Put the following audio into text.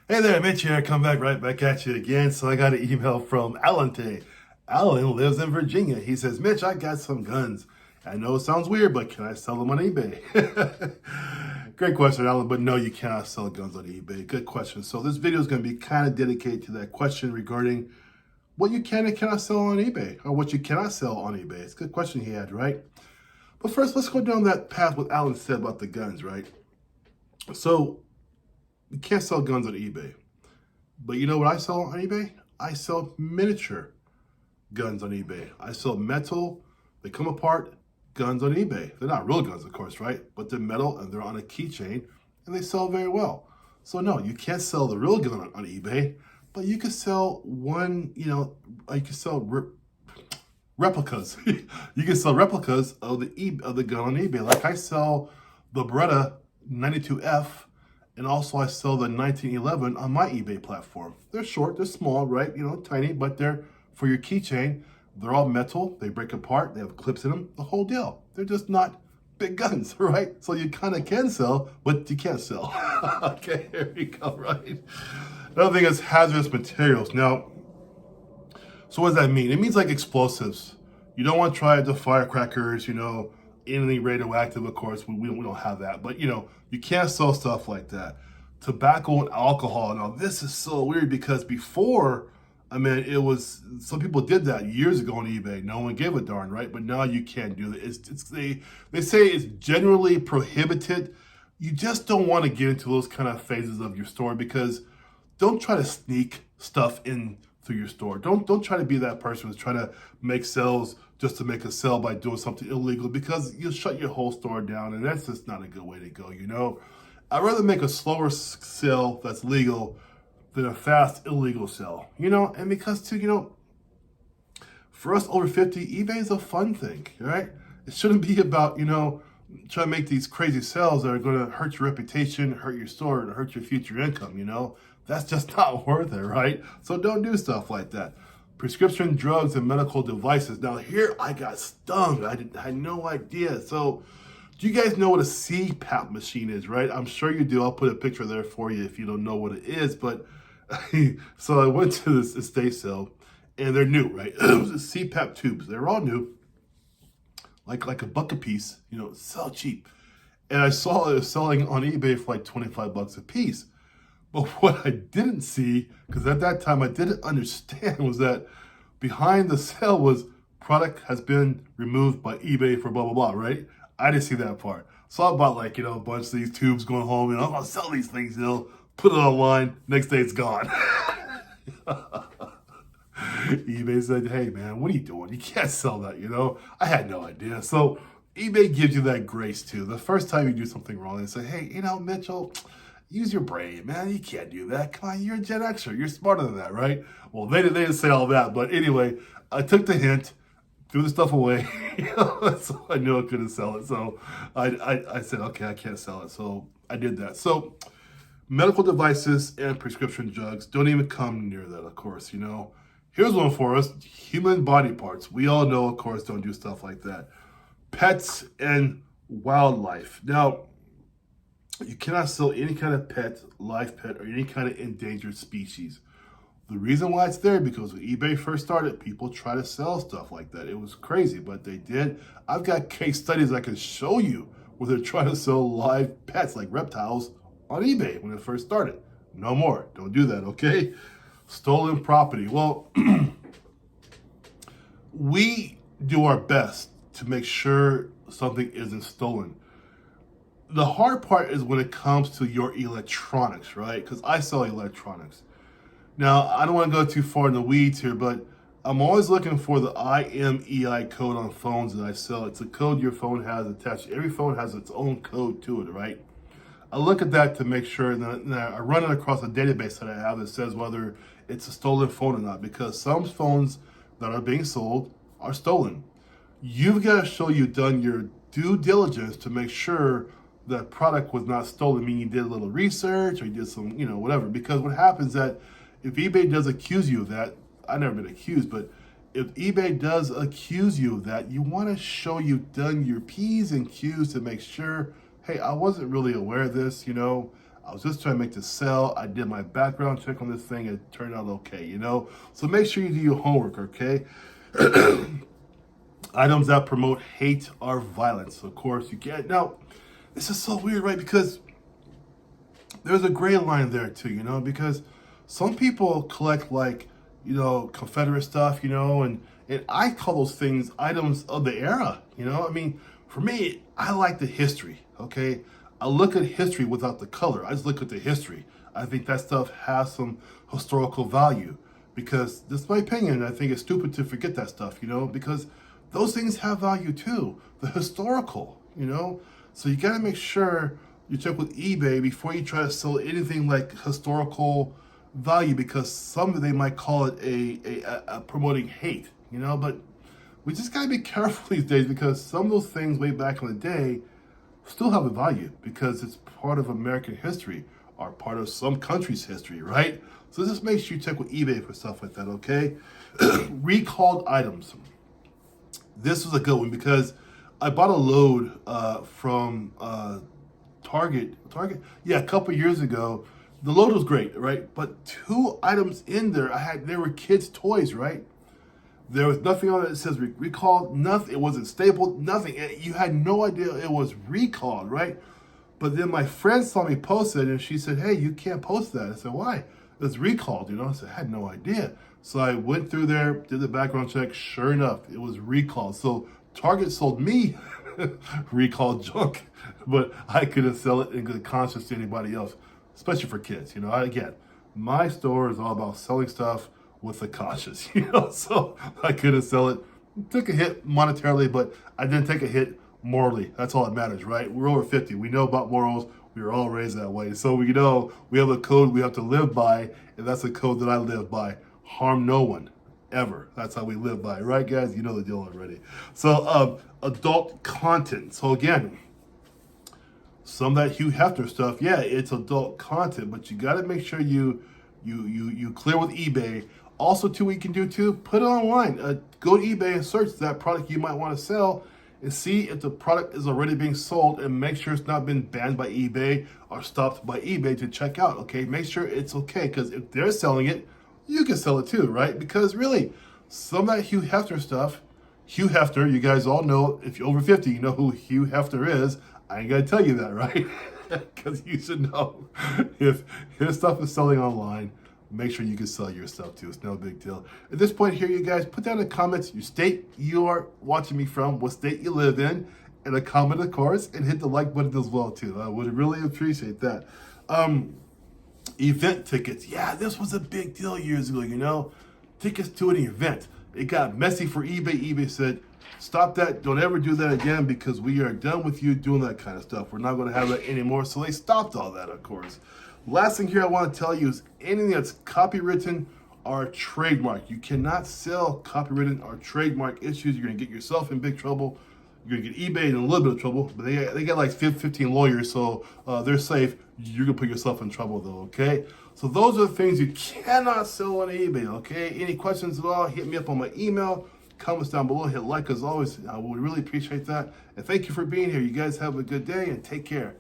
Hey there, Mitch here. Come right back at you again. So I got an email from Alan today. Alan lives in Virginia. He says, Mitch, I got some guns. I know it sounds weird, but can I sell them on eBay? Great question, Alan, but no, you cannot sell guns on eBay. Good question. So this video is going to be kind of dedicated to that question regarding what you can and cannot sell on eBay, or what you cannot sell on eBay. It's a good question he had, right? But first, let's go down that path what Alan said about the guns, right? So you can't sell guns on eBay. But you know what I sell on eBay? I sell miniature guns on eBay. I sell metal, they come apart, guns on eBay. They're not real guns, of course, right? But they're metal and they're on a keychain and they sell very well. So no, you can't sell the real gun on eBay, but you can sell one, you can sell replicas. You can sell replicas of the gun on eBay. Like I sell the Beretta 92F, and also I sell the 1911 on my eBay platform. They're short, they're small, right? Tiny, but they're for your keychain. They're all metal, they break apart, they have clips in them, the whole deal. They're just not big guns, right? So you kind of can sell, but you can't sell. Okay, here we go, right? Another thing is hazardous materials. Now, so what does that mean? It means like explosives. You don't want to try the firecrackers, anything radioactive, of course. We don't have that. But, you can't sell stuff like that. Tobacco and alcohol. Now, this is so weird because before, it was, some people did that years ago on eBay. No one gave a darn, right? But now you can't do that. They say it's generally prohibited. You just don't want to get into those kind of phases of your store because don't try to sneak stuff in through your store. Don't try to be that person who's trying to make sales just to make a sale by doing something illegal because you'll shut your whole store down and that's just not a good way to go. I'd rather make a slower sale that's legal than a fast illegal sale. And because too, for us over 50, eBay is a fun thing, right? It shouldn't be about, trying to make these crazy sales that are going to hurt your reputation, hurt your store, and hurt your future income. That's just not worth it, right? So don't do stuff like that. Prescription drugs and medical devices. Now here I got stung. I had no idea. So do you guys know what a CPAP machine is, right? I'm sure you do. I'll put a picture there for you if you don't know what it is. But so I went to this estate sale and they're new, right? It was CPAP tubes. They're all new. Like a buck a piece, so cheap. And I saw it was selling on eBay for like 25 bucks a piece. But what I didn't see, because at that time I didn't understand, was that behind the sale was product has been removed by eBay for blah, blah, blah, right? I didn't see that part. So I bought a bunch of these tubes going home, I'm gonna sell these things, put it online, next day it's gone. eBay said, hey man, what are you doing? You can't sell that, I had no idea. So eBay gives you that grace too. The first time you do something wrong, they say, hey, Mitchell, use your brain, man. You can't do that. Come on, you're a Gen Xer. You're smarter than that, right? Well, they didn't say all that. But anyway, I took the hint, threw the stuff away. So I knew I couldn't sell it. So I said, okay, I can't sell it. So I did that. So medical devices and prescription drugs don't even come near that, of course, Here's one for us. Human body parts. We all know, of course, don't do stuff like that. Pets and wildlife. Now, you cannot sell any kind of pet, live pet, or any kind of endangered species. The reason why it's there, because when eBay first started, people try to sell stuff like that. It was crazy, but they did. I've got case studies I can show you where they're trying to sell live pets like reptiles on eBay when it first started. No more. Don't do that, okay? Stolen property. Well, we do our best to make sure something isn't stolen. The hard part is when it comes to your electronics, right? Because I sell electronics. Now, I don't want to go too far in the weeds here, but I'm always looking for the IMEI code on phones that I sell. It's a code your phone has attached. Every phone has its own code to it, right? I look at that to make sure that I run it across a database that I have that says whether it's a stolen phone or not, because some phones that are being sold are stolen. You've got to show you've done your due diligence to make sure that product was not stolen. I mean, you did a little research or you did some, whatever. Because what happens that if eBay does accuse you of that, I've never been accused, but if eBay does accuse you of that, you want to show you've done your P's and Q's to make sure, hey, I wasn't really aware of this, I was just trying to make this sell. I did my background check on this thing. It turned out okay, you know? So make sure you do your homework, okay? Items that promote hate or violence. Of course, you can't. Now, this is so weird, right? Because there's a gray line there too, you know? Because some people collect like, you know, Confederate stuff, you know, and I call those things items of the era, you know? I mean, for me, I like the history, okay? I look at history without the color. I just look at the history. I think that stuff has some historical value because this is my opinion. I think it's stupid to forget that stuff, you know, because those things have value too. The historical, you know? So you gotta make sure you check with eBay before you try to sell anything like historical value because some they might call it a promoting hate, you know, but we just gotta be careful these days because some of those things way back in the day still have a value because it's part of American history or part of some country's history, right? So just make sure you check with eBay for stuff like that, okay? Recalled items. This was a good one because I bought a load from Target, yeah, a couple years ago. The load was great, right? But 2 items in there, they were kids' toys, right? There was nothing on it that says recalled, nothing. It wasn't stapled, nothing. You had no idea it was recalled, right? But then my friend saw me post it and she said, hey, you can't post that. I said, why? It's recalled, you know? I said, I had no idea. So I went through there, did the background check. Sure enough, it was recalled. So Target sold me recalled junk, but I couldn't sell it in good conscience to anybody else, especially for kids. You know, again, my store is all about selling stuff with the conscience, you know, so I couldn't sell it. Took a hit monetarily, but I didn't take a hit morally. That's all that matters, right? We're over 50. We know about morals. We were all raised that way. So we know we have a code we have to live by, and that's a code that I live by. Harm no one, ever. That's how we live by, right, guys? You know the deal already. So adult content. So again, some of that Hugh Hefner stuff, yeah, it's adult content, but you got to make sure you clear with eBay. Also, too, what you can do too, put it online. Go to eBay and search that product you might want to sell and see if the product is already being sold and make sure it's not been banned by eBay or stopped by eBay to check out, okay? Make sure it's okay because if they're selling it, you can sell it too, right? Because really, some of that Hugh Hefner stuff, Hugh Hefner, you guys all know, if you're over 50, you know who Hugh Hefner is. I ain't got to tell you that, right? Because you should know. If his stuff is selling online, make sure you can sell your stuff too. It's no big deal. At this point here, you guys, put down in the comments your state you are watching me from, what state you live in, and a comment, of course, and hit the like button as well too. I would really appreciate that. Event tickets. Yeah, this was a big deal years ago, you know. Tickets to an event. It got messy for eBay. eBay said, stop that. Don't ever do that again because we are done with you doing that kind of stuff. We're not going to have that anymore. So they stopped all that, of course. Last thing here I want to tell you is anything that's copywritten or trademark. You cannot sell copywritten or trademark issues. You're going to get yourself in big trouble. You're going to get eBay in a little bit of trouble. But they got like 15 lawyers, so they're safe. You're going to put yourself in trouble, though, okay? So those are the things you cannot sell on eBay, okay? Any questions at all, hit me up on my email. Comments down below. Hit like as always. I would really appreciate that. And thank you for being here. You guys have a good day and take care.